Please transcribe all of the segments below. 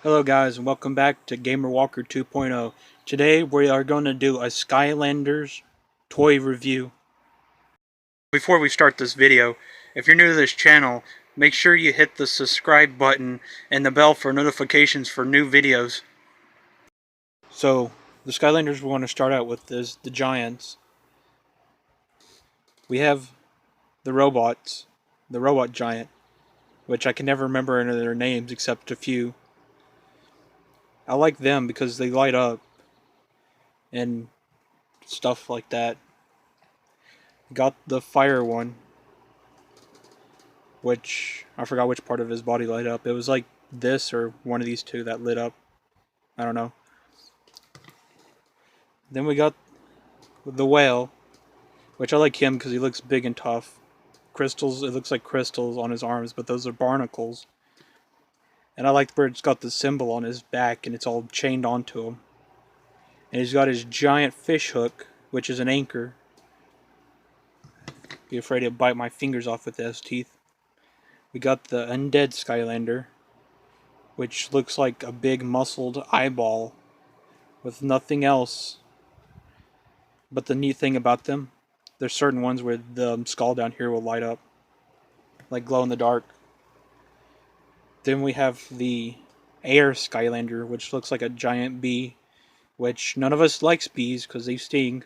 Hello guys and welcome back to Gamer Walker 2.0. Today we are going to do a Skylanders toy review. Before we start this video, if you're new to this channel, make sure you hit the subscribe button and the bell for notifications for new videos. So, the Skylanders we want to start out with is the Giants. We have the robots, the robot giant, which I can never remember any of their names except a few. I like them because they light up and stuff like that. Got the fire one, which I forgot which part of his body lit up. It was like this or one of these two that lit up. I don't know. Then we got the whale, which I like him because he looks big and tough. Crystals, it looks like crystals on his arms, but those are barnacles. And I like where it's got the symbol on his back and it's all chained onto him. And he's got his giant fish hook, which is an anchor. Be afraid to bite my fingers off with his teeth. We got the undead Skylander, which looks like a big muscled eyeball with nothing else. But the neat thing about them, there's certain ones where the skull down here will light up, like glow in the dark. Then we have the air Skylander, which looks like a giant bee, which none of us likes bees because they sting.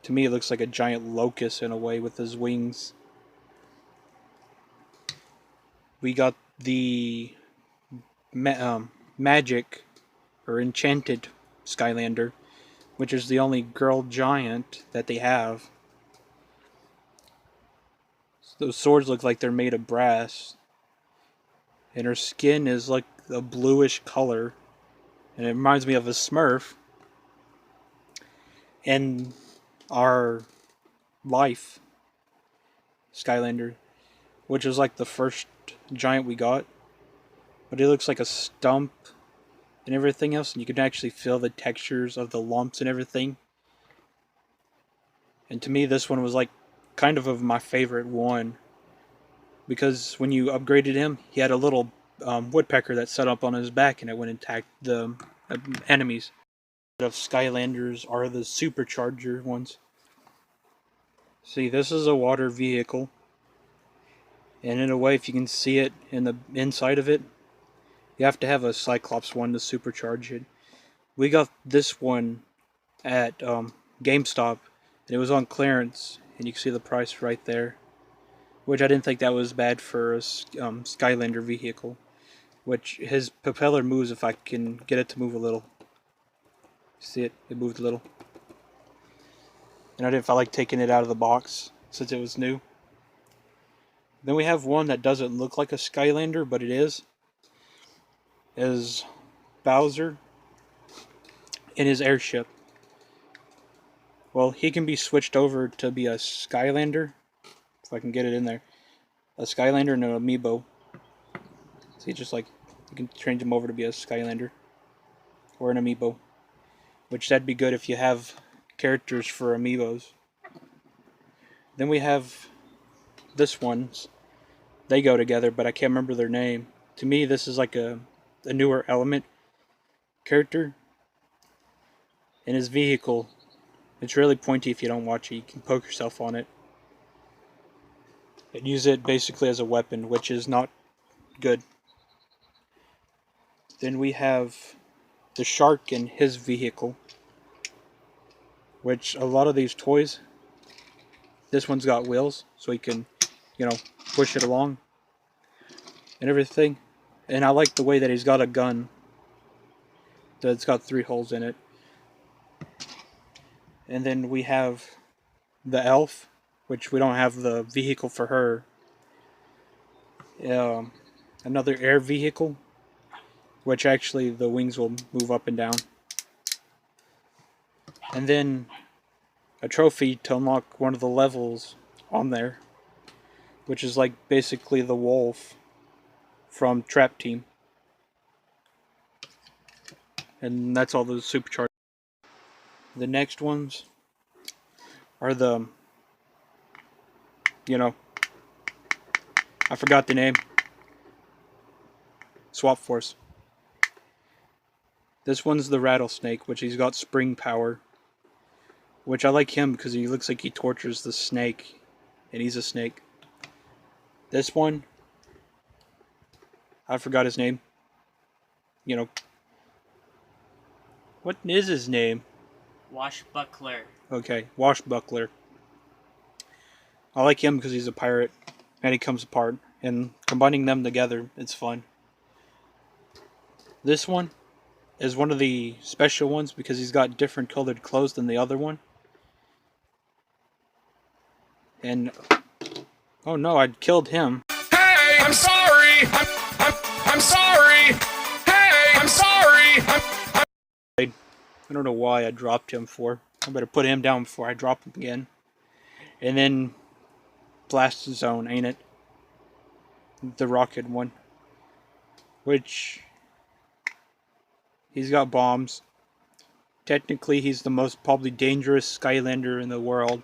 To me, it looks like a giant locust in a way with his wings. We got the magic or enchanted Skylander, which is the only girl giant that they have. Those swords look like they're made of brass. And her skin is like a bluish color. And it reminds me of a Smurf. And our life Skylander, which is like the first giant we got. But it looks like a stump and everything else. And you can actually feel the textures of the lumps and everything. And to me, this one was like kind of my favorite one. Because when you upgraded him, he had a little woodpecker that set up on his back and it went and attacked the enemies. Of Skylanders are the supercharger ones. See, this is a water vehicle. And in a way, if you can see it in the inside of it, you have to have a Cyclops one to supercharge it. We got this one at GameStop, and it was on clearance, and you can see the price right there. Which I didn't think that was bad for a Skylander vehicle. Which his propeller moves if I can get it to move a little. See it? It moved a little. And I didn't feel like taking it out of the box since it was new. Then we have one that doesn't look like a Skylander, but it is Bowser in his airship. Well, he can be switched over to be a Skylander, if I can get it in there. A Skylander and an amiibo. See, just like, you can change him over to be a Skylander. Or an amiibo. Which that'd be good if you have characters for amiibos. Then we have this one's. They go together, but I can't remember their name. To me, this is like a newer Element character. And his vehicle, it's really pointy if you don't watch it. You can poke yourself on it. And use it basically as a weapon, which is not good. Then we have the shark and his vehicle. Which a lot of these toys, this one's got wheels, so you can, push it along. And everything. And I like the way that he's got a gun. That's got 3 holes in it. And then we have the elf, which we don't have the vehicle for her. Another air vehicle, which actually the wings will move up and down. And then a trophy to unlock one of the levels on there, which is like basically the wolf from Trap Team. And that's all those supercharged. The next ones are the, I forgot the name. Swap Force. This one's the Rattlesnake, which he's got spring power. Which I like him because he looks like he tortures the snake. And he's a snake. This one, I forgot his name. You know, what is his name? Washbuckler. Okay, Washbuckler. I like him because he's a pirate and he comes apart. And combining them together, it's fun. This one is one of the special ones because he's got different colored clothes than the other one. And oh no, I killed him. Hey, I'm sorry. I'm sorry. Hey, I'm sorry. I don't know why I dropped him for. I better put him down before I drop him again. And then Blast Zone, ain't it? The rocket one. Which he's got bombs. Technically he's the most probably dangerous Skylander in the world.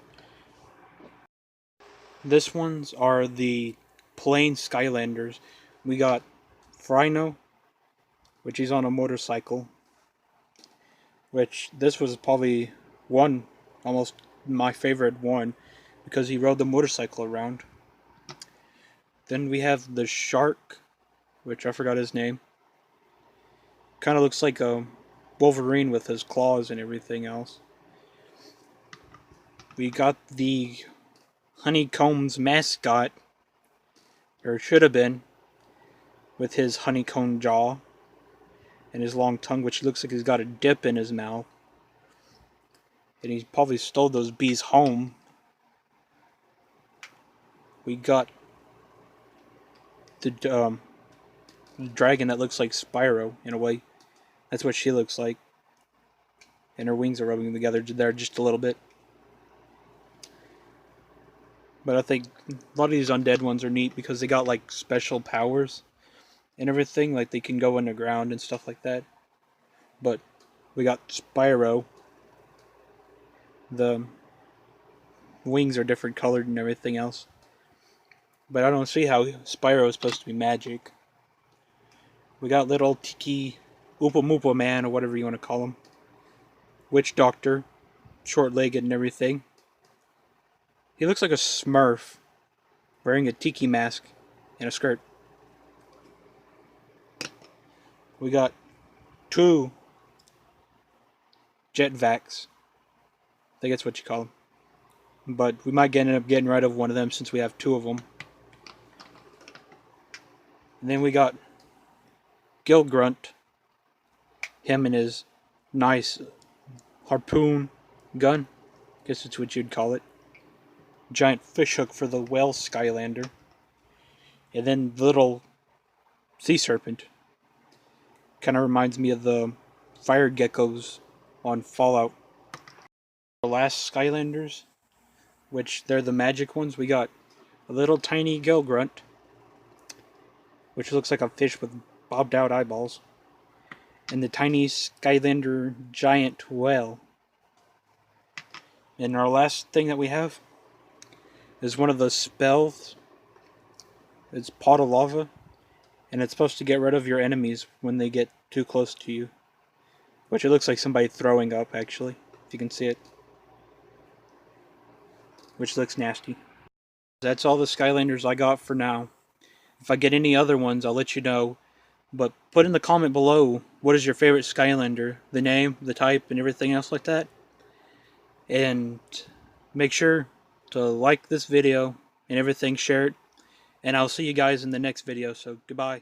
This ones are the plain Skylanders. We got Frino, which he's on a motorcycle. Which this was probably almost my favorite one, because he rode the motorcycle around. Then we have the Shark, which I forgot his name. Kind of looks like a Wolverine with his claws and everything else. We got the Honeycomb's mascot, or should have been, with his honeycomb jaw and his long tongue, which looks like he's got a dip in his mouth. And he probably stole those bees home. We got the dragon that looks like Spyro, in a way. That's what she looks like. And her wings are rubbing together there just a little bit. But I think a lot of these undead ones are neat because they got like special powers and everything. Like they can go underground and stuff like that. But we got Spyro. The wings are different colored and everything else. But I don't see how Spyro is supposed to be magic. We got little Tiki Oopa Moopa Man, or whatever you want to call him. Witch Doctor. Short-legged and everything. He looks like a Smurf. Wearing a tiki mask and a skirt. We got 2 Jetvacs. I think that's what you call them. But we might end up getting rid of one of them since we have 2 of them. And then we got Gil Grunt. Him and his nice harpoon gun. Guess that's what you'd call it. Giant fishhook for the whale Skylander. And then the little sea serpent. Kind of reminds me of the fire geckos on Fallout. The last Skylanders, which they're the magic ones, we got a little tiny Gil Grunt, which looks like a fish with bobbed out eyeballs, and the tiny Skylander giant whale. And our last thing that we have is one of the spells. It's Pot of Lava, and it's supposed to get rid of your enemies when they get too close to you. Which it looks like somebody throwing up, actually, if you can see it. Which looks nasty. That's all the Skylanders I got for now. If I get any other ones, I'll let you know. But put in the comment below, what is your favorite Skylander? The name, the type, and everything else like that. And make sure to like this video and everything, share it. And I'll see you guys in the next video, so goodbye.